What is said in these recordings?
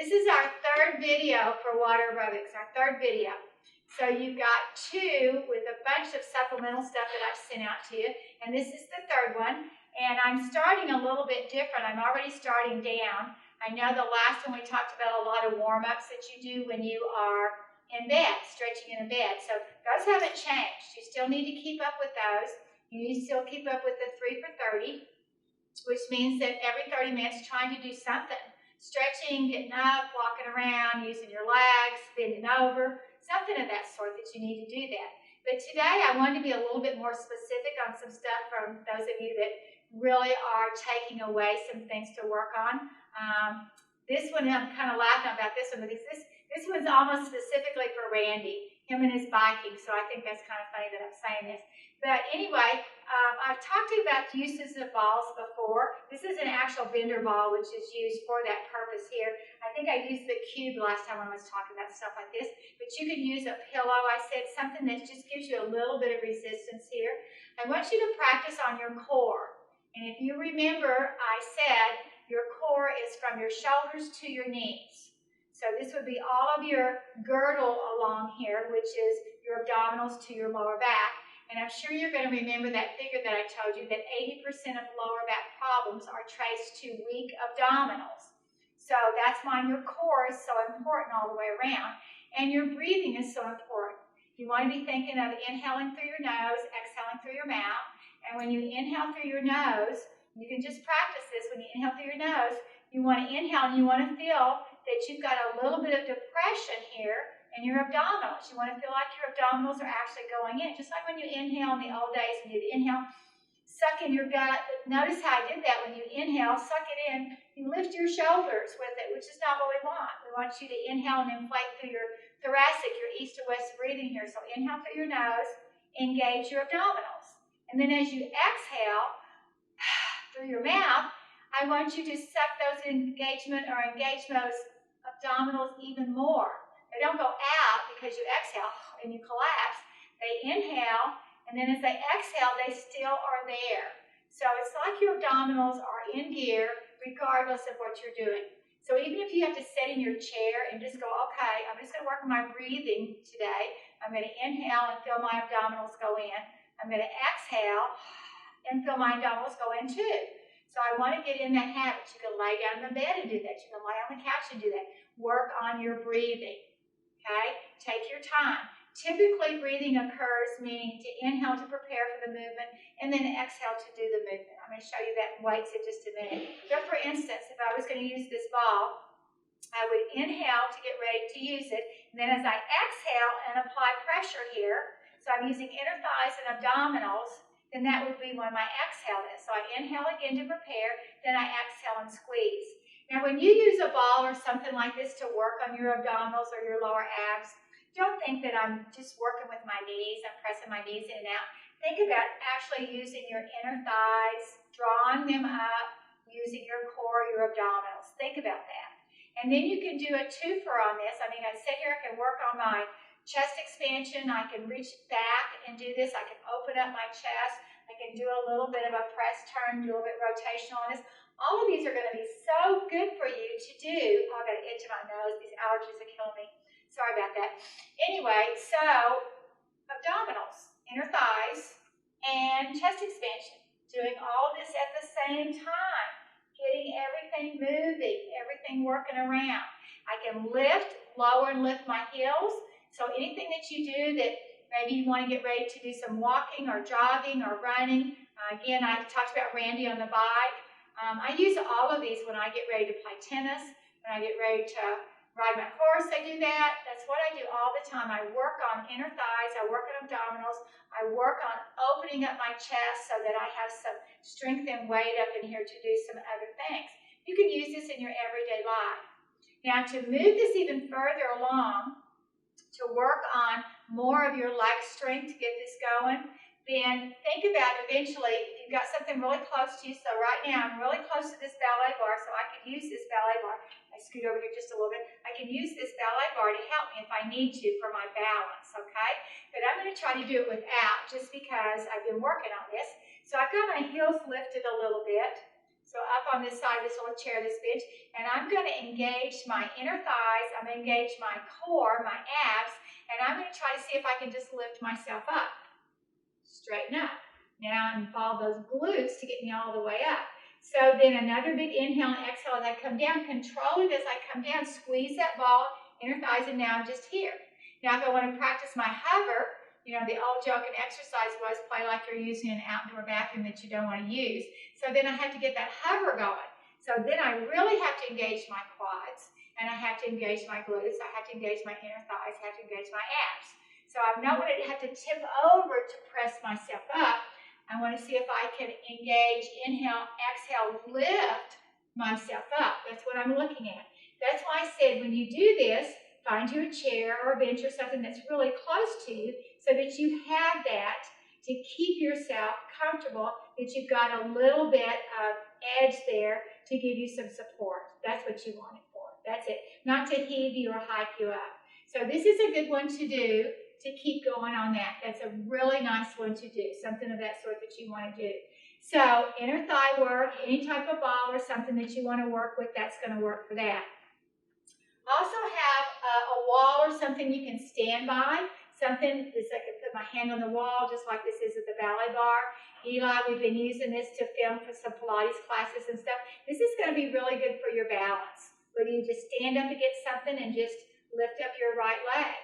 This is our third video for water aerobics, our third video. So you've got two with a bunch of supplemental stuff that I've sent out to you, and this is the third one. And I'm starting a little bit different. I'm already starting down. I know the last one we talked about a lot of warm-ups that you do when you are in bed, stretching in a bed. So those haven't changed. You still need to keep up with those. You need to still keep up with the 3 for 30, which means that every 30 minutes trying to do something. Stretching, getting up, walking around, using your legs, bending over, something of that sort that you need to do that. But today I wanted to be a little bit more specific on some stuff from those of you that really are taking away some things to work on. This one, I'm kind of laughing about this one because this one's almost specifically for Randy, him and his biking, so I think that's kind of funny that I'm saying this. But anyway, I've talked to you about uses of balls before. This is an actual bender ball, which is used for that purpose here. I think I used the cube last time when I was talking about stuff like this, but you can use a pillow. I said something that just gives you a little bit of resistance here. I want you to practice on your core. And if you remember, I said your core is from your shoulders to your knees. So this would be all of your girdle along here, which is your abdominals to your lower back. And I'm sure you're going to remember that figure that I told you, that 80% of lower back problems are traced to weak abdominals. So that's why your core is so important all the way around. And your breathing is so important. You want to be thinking of inhaling through your nose, exhaling through your mouth. And when you inhale through your nose, you can just practice this. When you inhale through your nose, you want to inhale and you want to feel that you've got a little bit of depression here in your abdominals. You want to feel like your abdominals are actually going in. Just like when you inhale in the old days, when you'd inhale, suck in your gut. Notice how I did that. When you inhale, suck it in, you lift your shoulders with it, which is not what we want. We want you to inhale and inflate through your thoracic, your east to west breathing here. So inhale through your nose, engage your abdominals. And then as you exhale through your mouth, I want you to suck those engage those abdominals even more. They don't go out because you exhale and you collapse. They inhale, and then as they exhale, they still are there. So it's like your abdominals are in gear regardless of what you're doing. So even if you have to sit in your chair and just go, okay, I'm just going to work on my breathing today. I'm going to inhale and feel my abdominals go in. I'm going to exhale and feel my abdominals go in too. So I want to get in that habit. You can lay down in the bed and do that. You can lay on the couch and do that. Work on your breathing. Okay? Take your time. Typically, breathing occurs, meaning to inhale to prepare for the movement, and then exhale to do the movement. I'm going to show you that in weights in just a minute. But for instance, if I was going to use this ball, I would inhale to get ready to use it, and then as I exhale and apply pressure here, so I'm using inner thighs and abdominals, then that would be when my exhale is. So I inhale again to prepare, then I exhale and squeeze. Now when you use a ball or something like this to work on your abdominals or your lower abs, don't think that I'm just working with my knees, I'm pressing my knees in and out. Think about actually using your inner thighs, drawing them up, using your core, your abdominals. Think about that. And then you can do a twofer on this. I mean, I sit here, I can work on my chest expansion, I can reach back and do this, I can open up my chest, I can do a little bit of a press turn, do a little bit rotational on this. All of these are going to be so good for you to do. Oh, I've got an itch in my nose, these allergies are killing me. Sorry about that. Anyway, so abdominals, inner thighs, and chest expansion. Doing all of this at the same time. Getting everything moving, everything working around. I can lift, lower and lift my heels. So anything that you do that maybe you want to get ready to do some walking or jogging or running. Again, I talked about Randy on the bike. I use all of these when I get ready to play tennis, when I get ready to ride my horse, I do that. That's what I do all the time. I work on inner thighs, I work on abdominals, I work on opening up my chest so that I have some strength and weight up in here to do some other things. You can use this in your everyday life. Now to move this even further along, to work on more of your leg strength to get this going, then think about eventually, if you've got something really close to you, so right now I'm really close to this ballet bar, so I could use this ballet bar. I scoot over here just a little bit. I can use this ballet bar to help me if I need to for my balance, okay? But I'm going to try to do it without, just because I've been working on this. So I've got my heels lifted a little bit. So up on this side of this little chair, this bench, and I'm going to engage my inner thighs, I'm going to engage my core, my abs, and I'm going to try to see if I can just lift myself up. Straighten up. Now involve those glutes to get me all the way up. So then another big inhale and exhale as I come down. Control it as I come down. Squeeze that ball, inner thighs, and now I'm just here. Now if I want to practice my hover, you know, the old joke in exercise was play like you're using an outdoor bathroom that you don't want to use. So then I have to get that hover going. So then I really have to engage my quads, and I have to engage my glutes, I have to engage my inner thighs, I have to engage my abs. So I'm not going to have to tip over to press myself up. I want to see if I can engage, inhale, exhale, lift myself up. That's what I'm looking at. That's why I said when you do this, find you a chair or a bench or something that's really close to you so that you have that to keep yourself comfortable, that you've got a little bit of edge there to give you some support. That's what you want it for. That's it. Not to heave you or hike you up. So this is a good one to do to keep going on that. That's a really nice one to do, something of that sort that you want to do. So inner thigh work, any type of ball or something that you want to work with, that's going to work for that. Also have a wall or something you can stand by. Something that's like I put my hand on the wall, just like this is at the ballet bar. Eli, we've been using this to film for some Pilates classes and stuff. This is going to be really good for your balance. Whether you just stand up against something and just lift up your right leg.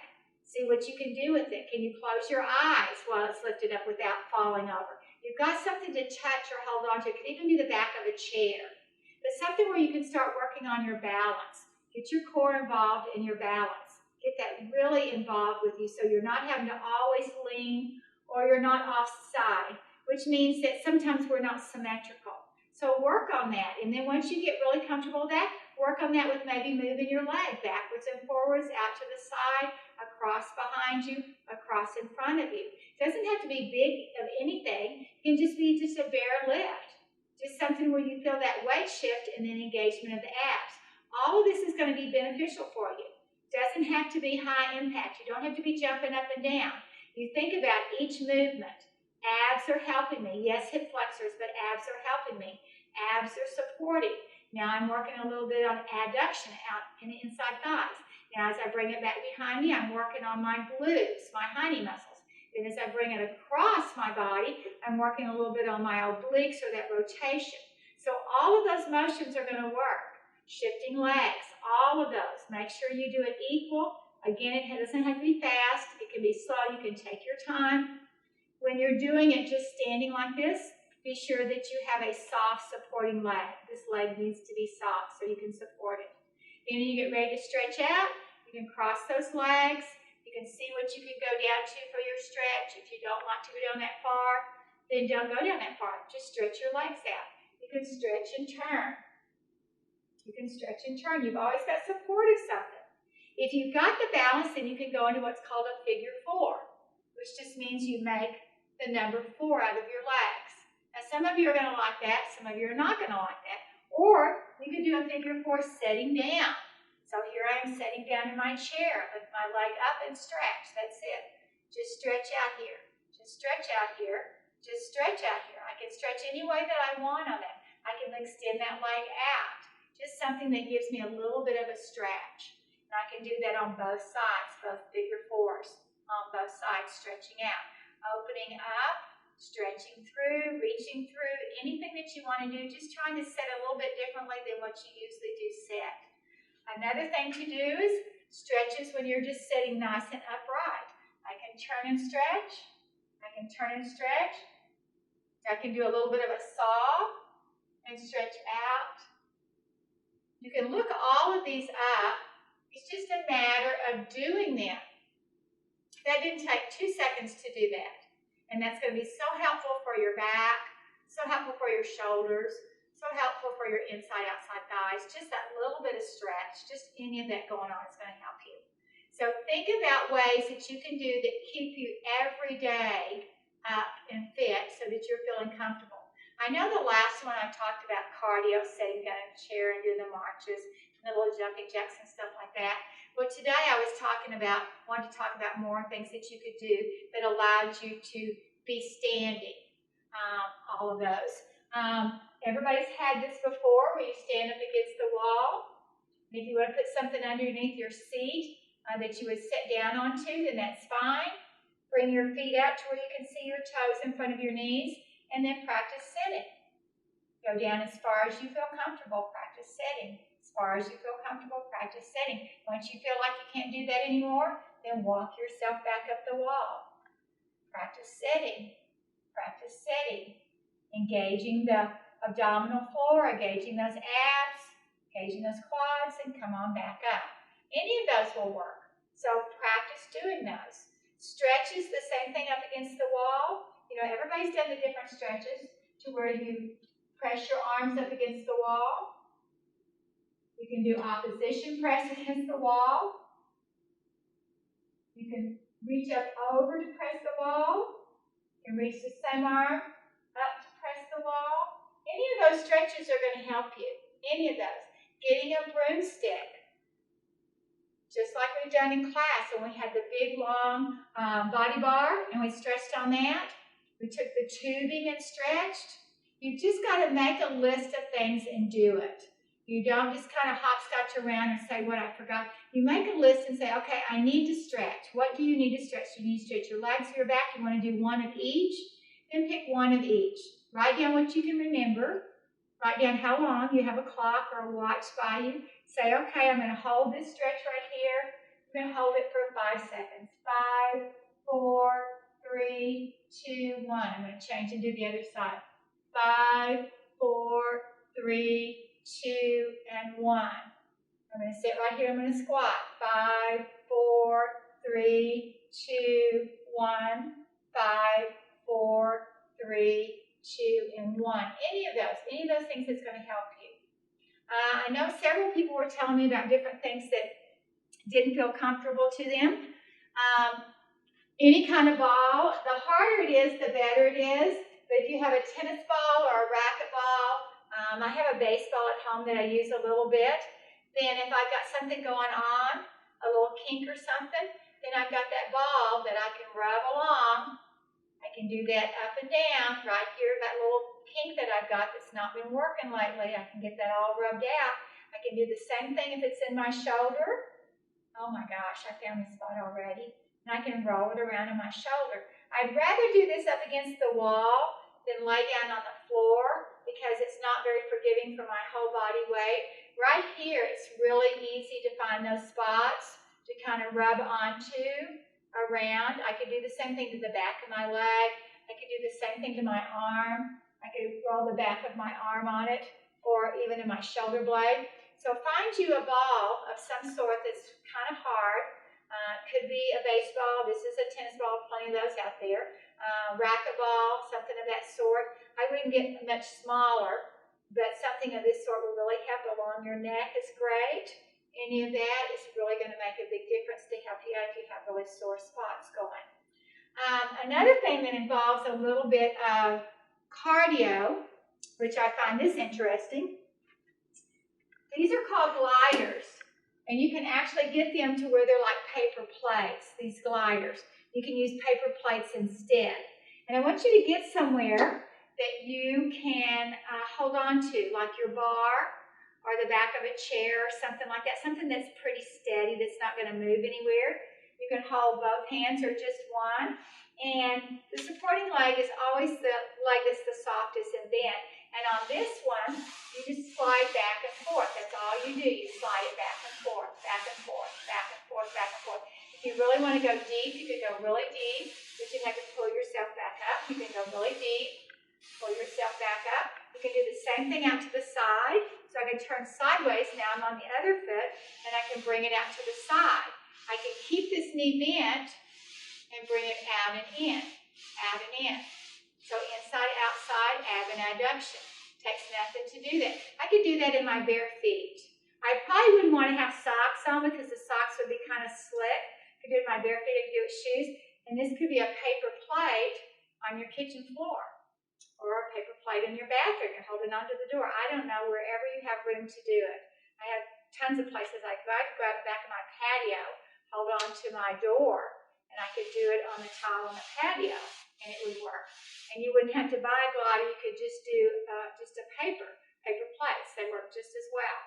See what you can do with it. Can you close your eyes while it's lifted up without falling over? You've got something to touch or hold on to. It could even be the back of a chair. But something where you can start working on your balance. Get your core involved in your balance. Get that really involved with you so you're not having to always lean or you're not offside, which means that sometimes we're not symmetrical. So work on that. And then once you get really comfortable with that, work on that with maybe moving your leg backwards and forwards, out to the side, across behind you, across in front of you. It doesn't have to be big of anything. It can just be just a bare lift. Just something where you feel that weight shift and then engagement of the abs. All of this is going to be beneficial for you. It doesn't have to be high impact. You don't have to be jumping up and down. You think about each movement. Abs are helping me. Yes, hip flexors, but abs are helping me. Abs are supporting. Now I'm working a little bit on adduction out in the inside thighs. Now as I bring it back behind me, I'm working on my glutes, my hiney muscles. Then as I bring it across my body, I'm working a little bit on my obliques or that rotation. So all of those motions are going to work. Shifting legs, all of those. Make sure you do it equal. Again, it doesn't have to be fast. It can be slow. You can take your time. When you're doing it just standing like this, be sure that you have a soft supporting leg. This leg needs to be soft so you can support it. Then when you get ready to stretch out, you can cross those legs. You can see what you can go down to for your stretch. If you don't want to go down that far, then don't go down that far. Just stretch your legs out. You can stretch and turn. You can stretch and turn. You've always got support of something. If you've got the balance, then you can go into what's called a figure 4, which just means you make the number 4 out of your legs. Now, some of you are going to like that. Some of you are not going to like that. Or you could do a figure 4 sitting down. So here I am sitting down in my chair. Lift my leg up and stretch. That's it. Just stretch out here. Just stretch out here. Just stretch out here. I can stretch any way that I want on that. I can extend that leg out. Just something that gives me a little bit of a stretch. And I can do that on both sides, both figure 4s, on both sides, stretching out. Opening up, stretching through, reaching through, anything that you want to do, just trying to set a little bit differently than what you usually do set. Another thing to do is stretches when you're just sitting nice and upright. I can turn and stretch. I can turn and stretch. I can do a little bit of a saw and stretch out. You can look all of these up. It's just a matter of doing them. That didn't take 2 seconds to do that. And that's going to be so helpful for your back, so helpful for your shoulders, so helpful for your inside-outside thighs. Just that little bit of stretch, just any of that going on is going to help you. So think about ways that you can do that keep you every day up and fit so that you're feeling comfortable. I know the last one I talked about cardio, sitting down in a chair and doing the marches, and the little jumping jacks and stuff like that. Well, today I wanted to talk about more things that you could do that allowed you to be standing, all of those. Everybody's had this before where you stand up against the wall. And if you want to put something underneath your seat that you would sit down onto, then that's fine. Bring your feet out to where you can see your toes in front of your knees, and then practice sitting. Go down as far as you feel comfortable, practice sitting. As far as you feel comfortable, practice sitting. Once you feel like you can't do that anymore, then walk yourself back up the wall. Practice sitting, practice sitting. Engaging the abdominal floor, engaging those abs, engaging those quads, and come on back up. Any of those will work. So practice doing those. Stretches, the same thing up against the wall. You know, everybody's done the different stretches to where you press your arms up against the wall. You can do opposition press against the wall. You can reach up over to press the wall. You can reach the same arm up to press the wall. Any of those stretches are going to help you. Any of those. Getting a broomstick. Just like we've done in class when we had the big long body bar and we stretched on that. We took the tubing and stretched. You've just got to make a list of things and do it. You don't just kind of hopscotch around and say what I forgot. You make a list and say, okay, I need to stretch. What do you need to stretch? You need to stretch your legs, your back. You want to do one of each. Then pick one of each. Write down what you can remember. Write down how long. You have a clock or a watch by you. Say, okay, I'm going to hold this stretch right here. I'm going to hold it for 5 seconds. 5, 4, 3, 2, 1. I'm going to change and do the other side. 5, 4, 3, 2, and 1. I'm going to sit right here. I'm going to squat. 5, 4, 3, 2, 1. 5, 4, 3, 2, and 1. Any of those things that's going to help you. I know several people were telling me about different things that didn't feel comfortable to them. Any kind of ball, the harder it is, the better it is. But if you have a tennis ball or a racquetball, I have a baseball at home that I use a little bit. Then if I've got something going on, a little kink or something, then I've got that ball that I can rub along. I can do that up and down right here, that little kink that I've got that's not been working lately. I can get that all rubbed out. I can do the same thing if it's in my shoulder. Oh my gosh, I found the spot already. And I can roll it around in my shoulder. I'd rather do this up against the wall than lay down on the floor because it's not very forgiving for my whole body weight. Right here, it's really easy to find those spots to kind of rub onto around. I could do the same thing to the back of my leg. I could do the same thing to my arm. I could roll the back of my arm on it or even in my shoulder blade. So find you a ball of some sort that's kind of hard. Could be a baseball. This is a tennis ball. Plenty of those out there. Racquetball, something of that sort. I wouldn't get much smaller, but something of this sort will really help. Along your neck is great. Any of that is really going to make a big difference to help you out if you have really sore spots going. Another thing that involves a little bit of cardio, which I find this interesting. These are called gliders, and you can actually get them to where they're like paper plates, these gliders. You can use paper plates instead. And I want you to get somewhere that you can hold on to, like your bar or the back of a chair or something like that, something that's pretty steady, that's not going to move anywhere. You can hold both hands or just one. And the supporting leg is always the leg that's the softest and bent. And on this one, you just slide back and forth. That's all you do. You slide it back and forth, back and forth, back and forth, back and forth. If you really want to go deep, you can go really deep, but you have to pull yourself back up. You can go really deep, pull yourself back up. You can do the same thing out to the side. So I can turn sideways. Now I'm on the other foot, and I can bring it out to the side. I can keep this knee bent and bring it out and in, out and in. So inside, outside, ab and adduction. Takes nothing to do that. I could do that in my bare feet. I probably wouldn't want to have socks on because the socks would be kind of slick. I could do it in my bare feet, I could do it with shoes. And this could be a paper plate on your kitchen floor or a paper plate in your bathroom. You're holding onto the door. I don't know, wherever you have room to do it. I have tons of places I could go out the back of my patio, hold on to my door, and I could do it on the tile on the patio. and it would work. And you wouldn't have to buy a glider. You could just do just a paper plates. They work just as well.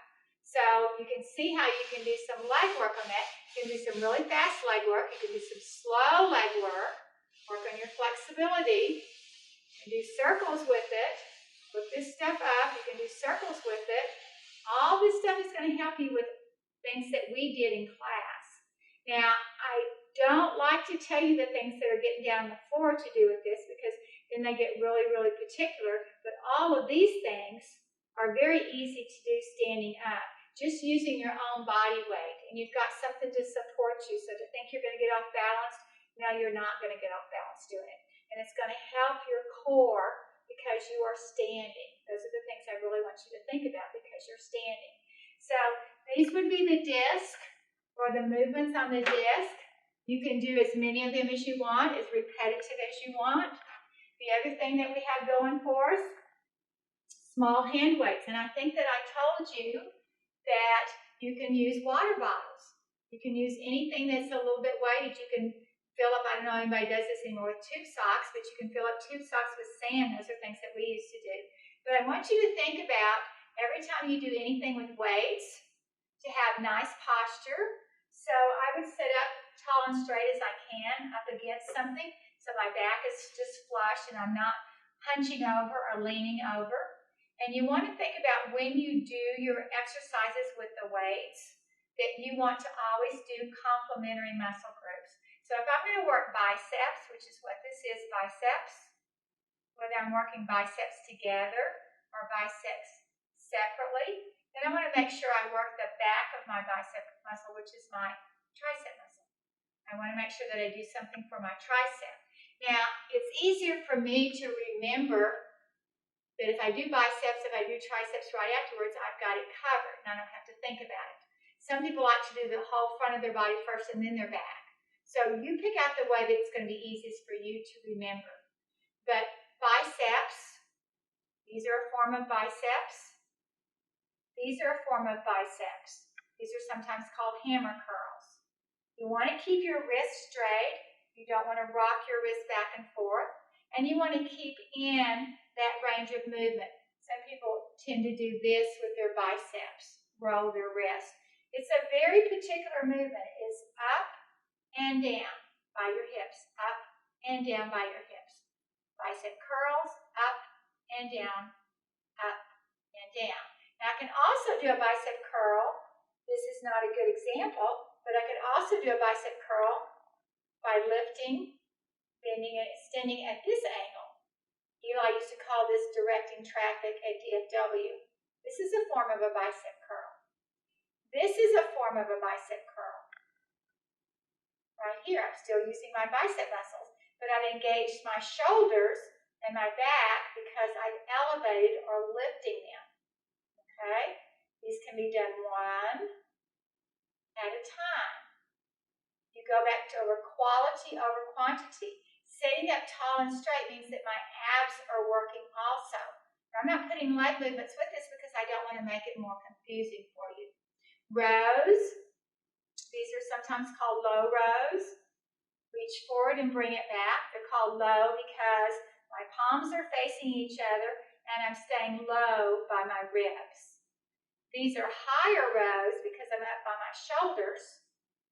So you can see how you can do some leg work on that. You can do some really fast leg work. You can do some slow leg work. Work on your flexibility. You can do circles with it. Lift this stuff up. You can do circles with it. All this stuff is going to help you with things that we did in class. Now, I don't like to tell you the things that are getting down on the floor to do with this because then they get really, really particular. But all of these things are very easy to do standing up, just using your own body weight. And you've got something to support you. So to think you're going to get off balance, no, you're not going to get off balance doing it. And it's going to help your core because you are standing. Those are the things I really want you to think about because you're standing. So these would be the disc or the movements on the disc. You can do as many of them as you want, as repetitive as you want. The other thing that we have going for us, small hand weights. And I think that I told you that you can use water bottles. You can use anything that's a little bit weighted. You can fill up, I don't know if anybody does this anymore with tube socks, but you can fill up tube socks with sand. Those are things that we used to do. But I want you to think about every time you do anything with weights to have nice posture. So I would sit up tall and straight as I can up against something so my back is just flush and I'm not hunching over or leaning over. And you want to think about when you do your exercises with the weights that you want to always do complementary muscle groups. So if I'm going to work biceps, which is what this is, biceps, whether I'm working biceps together or biceps separately, then I want to make sure I work the back of my bicep muscle, which is my tricep muscle. I want to make sure that I do something for my tricep. Now, it's easier for me to remember that if I do biceps, if I do triceps right afterwards, I've got it covered and I don't have to think about it. Some people like to do the whole front of their body first and then their back. So you pick out the way that's going to be easiest for you to remember. But biceps, these are a form of biceps. These are a form of biceps. These are sometimes called hammer curls. You want to keep your wrist straight. You don't want to rock your wrist back and forth. And you want to keep in that range of movement. Some people tend to do this with their biceps, roll their wrist. It's a very particular movement. It's up and down by your hips, up and down by your hips. Bicep curls, up and down, up and down. Now I can also do a bicep curl. This is not a good example, but I could also do a bicep curl by lifting, bending, and extending at this angle. Eli used to call this directing traffic at DFW. This is a form of a bicep curl. This is a form of a bicep curl. Right here, I'm still using my bicep muscles, but I've engaged my shoulders and my back because I've elevated or lifting them. Okay? These can be done one at a time. You go back to over quality over quantity. Sitting up tall and straight means that my abs are working also. Now, I'm not putting leg movements with this because I don't want to make it more confusing for you. Rows. These are sometimes called low rows. Reach forward and bring it back. They're called low because my palms are facing each other and I'm staying low by my ribs. These are higher rows because I'm up by my shoulders.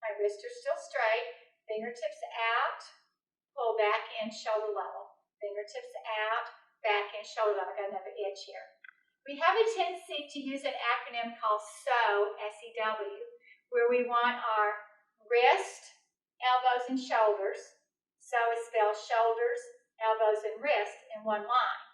My wrists are still straight. Fingertips out. Pull back in, shoulder level. Fingertips out, back in, shoulder level. I've got another edge here. We have a tendency to use an acronym called SEW, S-E-W, where we want our wrist, elbows, and shoulders. SEW is spelled shoulders, elbows, and wrist in one line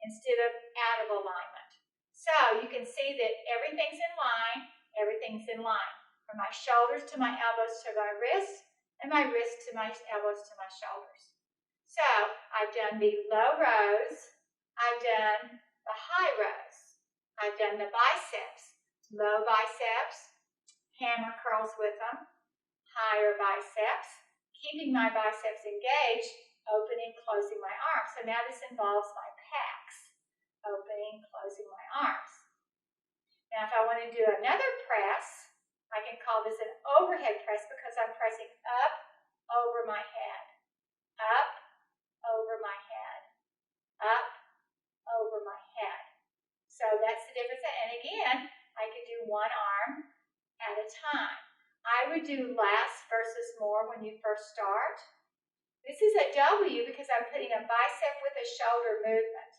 instead of out of alignment. So you can see that everything's in line, everything's in line. From my shoulders to my elbows to my wrists, and my wrist to my elbows to my shoulders. So I've done the low rows, I've done the high rows, I've done the biceps, low biceps, hammer curls with them, higher biceps, keeping my biceps engaged, opening, closing my arms. So now this involves my pecs, opening, closing my arms. Now if I want to do another press, I can call this an overhead press because I'm pressing up over my head. Up, So that's the difference. And again, I could do one arm at a time. I would do less versus more when you first start. This is a W because I'm putting a bicep with a shoulder movement.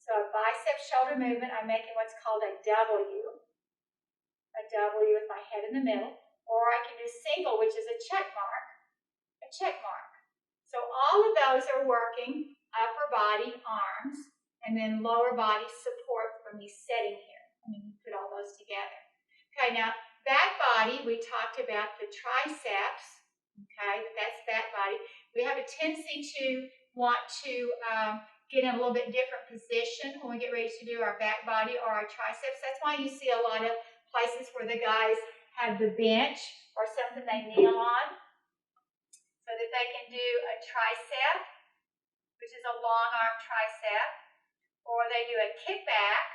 So a bicep shoulder movement, I'm making what's called a W with my head in the middle. Or I can do single, which is a check mark. So all of those are working upper body, arms, and then lower body support for me sitting here. You put all those together. Okay, now back body, we talked about the triceps. Okay, that's back body. We have a tendency to want to get in a little bit different position when we get ready to do our back body or our triceps. That's why you see a lot of places where the guys have the bench or something they kneel on so that they can do a tricep, which is a long arm tricep, or they do a kick back,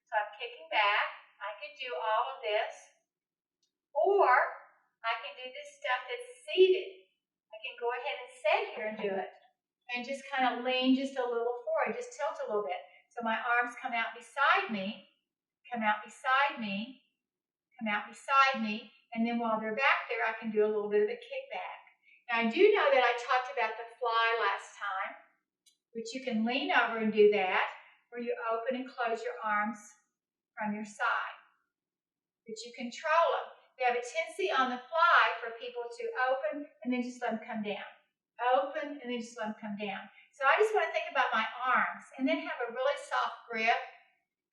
so I'm kicking back. I could do all of this, or I can do this stuff that's seated. I can go ahead and sit here and do it, and just kind of lean just a little forward, just tilt a little bit. So my arms come out beside me, come out beside me, and then while they're back there, I can do a little bit of a kickback. Now I do know that I talked about the fly last time, which you can lean over and do that, where you open and close your arms from your side. But you control them. They have a tendency on the fly for people to open and then just let them come down. Open and then just let them come down. So I just want to think about my arms and then have a really soft grip.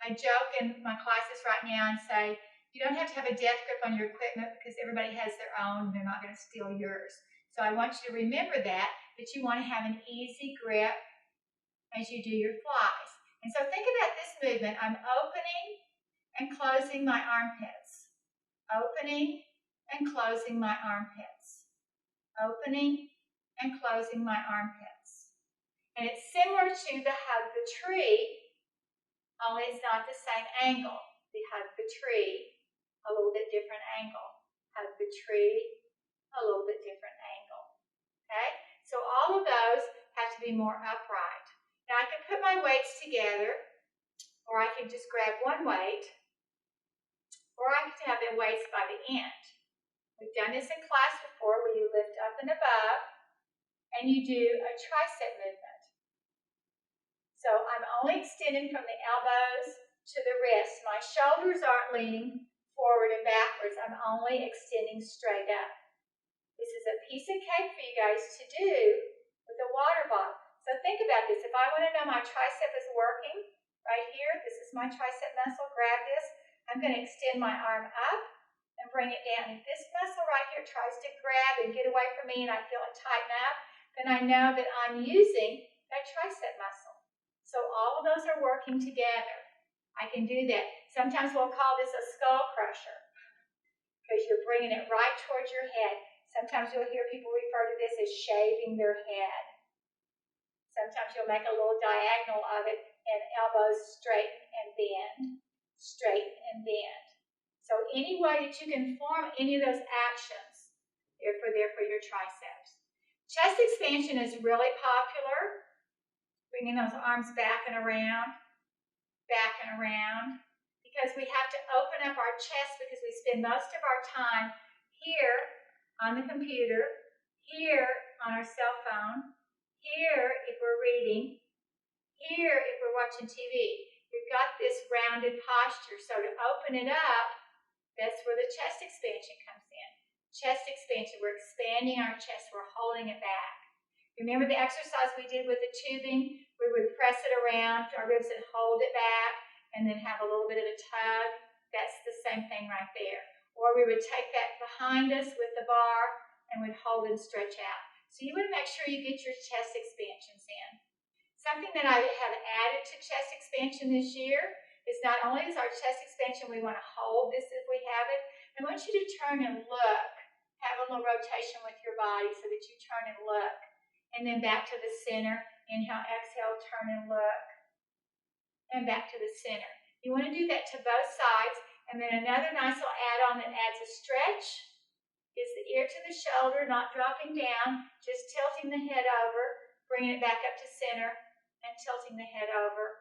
I joke in my classes right now and say, you don't have to have a death grip on your equipment because everybody has their own and they're not going to steal yours. So I want you to remember that you want to have an easy grip as you do your flies. And so think about this movement. I'm opening and closing my armpits. Opening and closing my armpits. Opening and closing my armpits. And it's similar to the hug the tree, only it's not the same angle. The hug the tree, a little bit different angle. Hug the tree, a little bit different angle. Okay? So all of those have to be more upright. Now I can put my weights together, or I can just grab one weight, or I can have the weights by the end. We've done this in class before where you lift up and above, and you do a tricep movement. So I'm only extending from the elbows to the wrists. My shoulders aren't leaning forward and backwards. I'm only extending straight up. This is a piece of cake for you guys to do with a water bottle. So think about this. If I want to know my tricep is working, right here, this is my tricep muscle, grab this. I'm going to extend my arm up and bring it down. If this muscle right here tries to grab and get away from me and I feel it tighten up, then I know that I'm using that tricep muscle. So all of those are working together. I can do that. Sometimes we'll call this a skull crusher because you're bringing it right towards your head. Sometimes you'll hear people refer to this as shaving their head. Sometimes you'll make a little diagonal of it and elbows straighten and bend, straighten and bend. So any way that you can form any of those actions, therefore your triceps. Chest expansion is really popular. Bringing those arms back and around, because we have to open up our chest because we spend most of our time here on the computer, here on our cell phone, here if we're reading, here if we're watching TV. We've got this rounded posture, so to open it up, that's where the chest expansion comes in. Chest expansion, we're expanding our chest, we're holding it back. Remember the exercise we did with the tubing? We would press it around our ribs and hold it back and then have a little bit of a tug. That's the same thing right there. Or we would take that behind us with the bar and we'd hold and stretch out. So you want to make sure you get your chest expansions in. Something that I have added to chest expansion this year is not only is our chest expansion, we want to hold this if we have it. I want you to turn and look. Have a little rotation with your body so that you turn and look. And then back to the center. Inhale, exhale, turn and look. And back to the center. You want to do that to both sides. And then another nice little add-on that adds a stretch is the ear to the shoulder, not dropping down, just tilting the head over, bringing it back up to center, and tilting the head over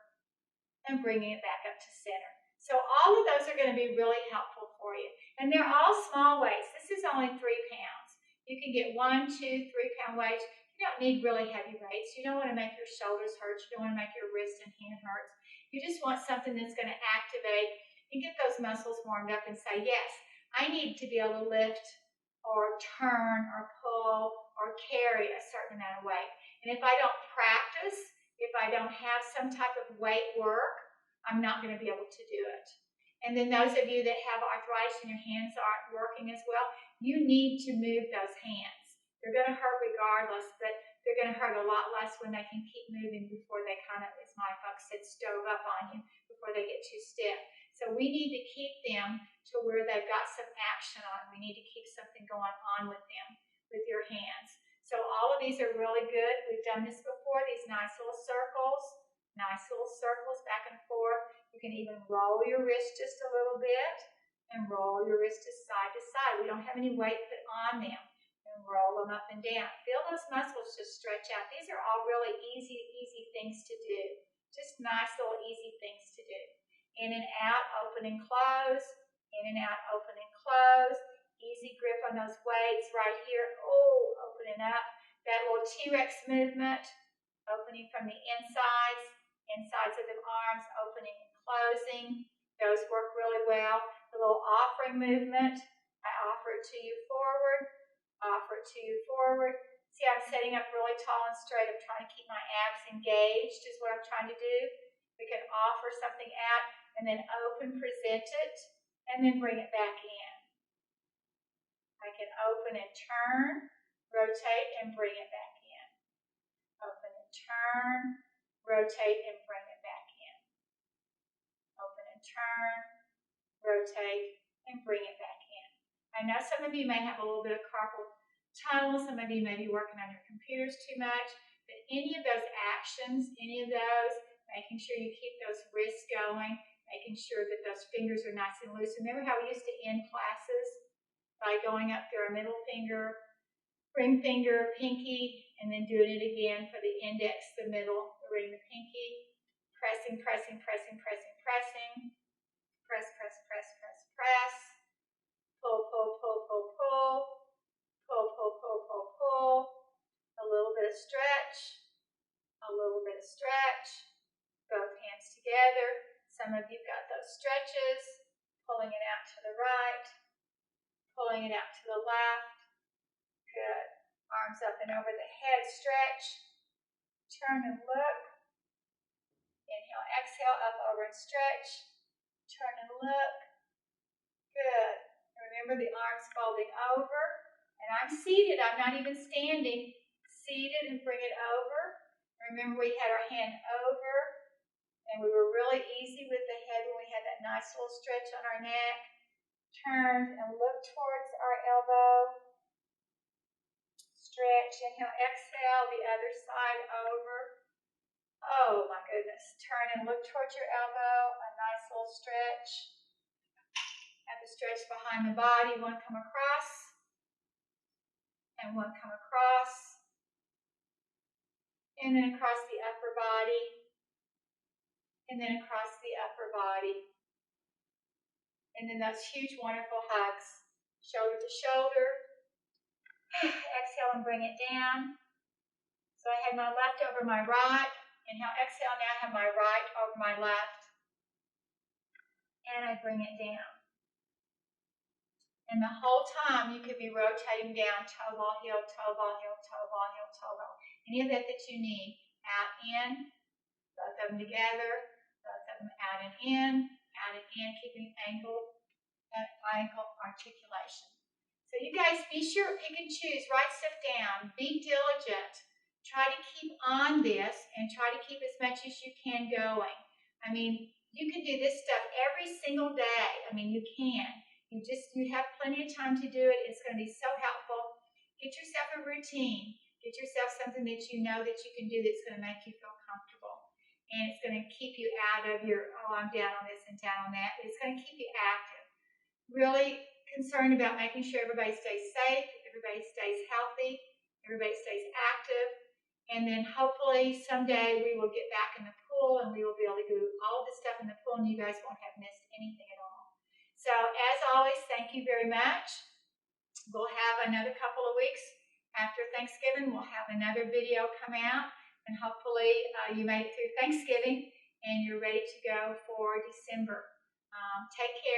and bringing it back up to center. So all of those are going to be really helpful for you. And they're all small weights. This is only 3 pounds. You can get 1, 2, 3 pound weights. You don't need really heavy weights. You don't want to make your shoulders hurt. You don't want to make your wrist and hand hurt. You just want something that's going to activate and get those muscles warmed up and say, yes, I need to be able to lift or turn or pull or carry a certain amount of weight. And if I don't practice, if I don't have some type of weight work, I'm not going to be able to do it. And then those of you that have arthritis and your hands aren't working as well, you need to move those hands. They're going to hurt regardless, but they're going to hurt a lot less when they can keep moving before they kind of, as my folks said, stove up on you, before they get too stiff. So we need to keep them to where they've got some action on. We need to keep something going on with them, with your hands. So all of these are really good. We've done this before, these nice little circles back and forth. You can even roll your wrist just a little bit and roll your wrist to side. We don't have any weight put on them. And roll them up and down. Feel those muscles just stretch out. These are all really easy things to do. Just nice little easy things to do. In and out, open and close. In and out, open and close. Easy grip on those weights right here. Oh, opening up. That little T-Rex movement. Opening from the insides of the arms, opening and closing. Those work really well. The little offering movement. I offer it to you forward. Offer it to you forward. See, I'm setting up really tall and straight. I'm trying to keep my abs engaged is what I'm trying to do. We can offer something out and then open, present it, and then bring it back in. I can open and turn, rotate, and bring it back in. Open and turn, rotate, and bring it back in. Open and turn, rotate, and bring it back in. I know some of you may have a little bit of carpal tunnel, some of you may be working on your computers too much, but any of those actions, any of those, making sure you keep those wrists going, making sure that those fingers are nice and loose. Remember how we used to end classes by going up through our middle finger, ring finger, pinky, and then doing it again for the index, the middle, the ring, the pinky, pressing, pressing, pressing, pressing, pressing, press, press, press, press, press. Pull, pull, pull, pull, pull, pull, pull, pull, pull, pull, a little bit of stretch, a little bit of stretch, both hands together. Some of you've got those stretches, pulling it out to the right, pulling it out to the left. Good. Arms up and over the head, stretch, turn and look. Inhale, exhale, up, over and stretch, turn and look. Good. Remember the arms folding over, and I'm seated, I'm not even standing. Seated and bring it over. Remember we had our hand over, and we were really easy with the head when we had that nice little stretch on our neck. Turn and look towards our elbow. Stretch, inhale, exhale, the other side over. Oh my goodness. Turn and look towards your elbow, a nice little stretch. Have the stretch behind the body, one come across, and one come across, and then across the upper body, and then across the upper body. And then those huge, wonderful hugs, shoulder to shoulder. Exhale and bring it down. So I had my left over my right. Inhale, exhale, now I have my right over my left. And I bring it down. And the whole time you could be rotating down, toe ball, heel, toe ball, heel, toe ball, heel, toe ball. Any of that you need. Out, in, both of them together, both of them out and in, keeping ankle articulation. So you guys be sure, pick and choose, write stuff down, be diligent. Try to keep on this and try to keep as much as you can going. I mean, you can do this stuff every single day. I mean, you can. You have plenty of time to do it. It's going to be so helpful. Get yourself a routine. Get yourself something that you know that you can do that's going to make you feel comfortable. And it's going to keep you out of your, oh, I'm down on this and down on that. It's going to keep you active. Really concerned about making sure everybody stays safe, everybody stays healthy, everybody stays active. And then hopefully someday we will get back in the pool and we will be able to do all of the stuff in the pool and you guys won't have missed anything at all. So as always, thank you very much. We'll have another couple of weeks after Thanksgiving. We'll have another video come out, and hopefully you made it through Thanksgiving and you're ready to go for December. Take care.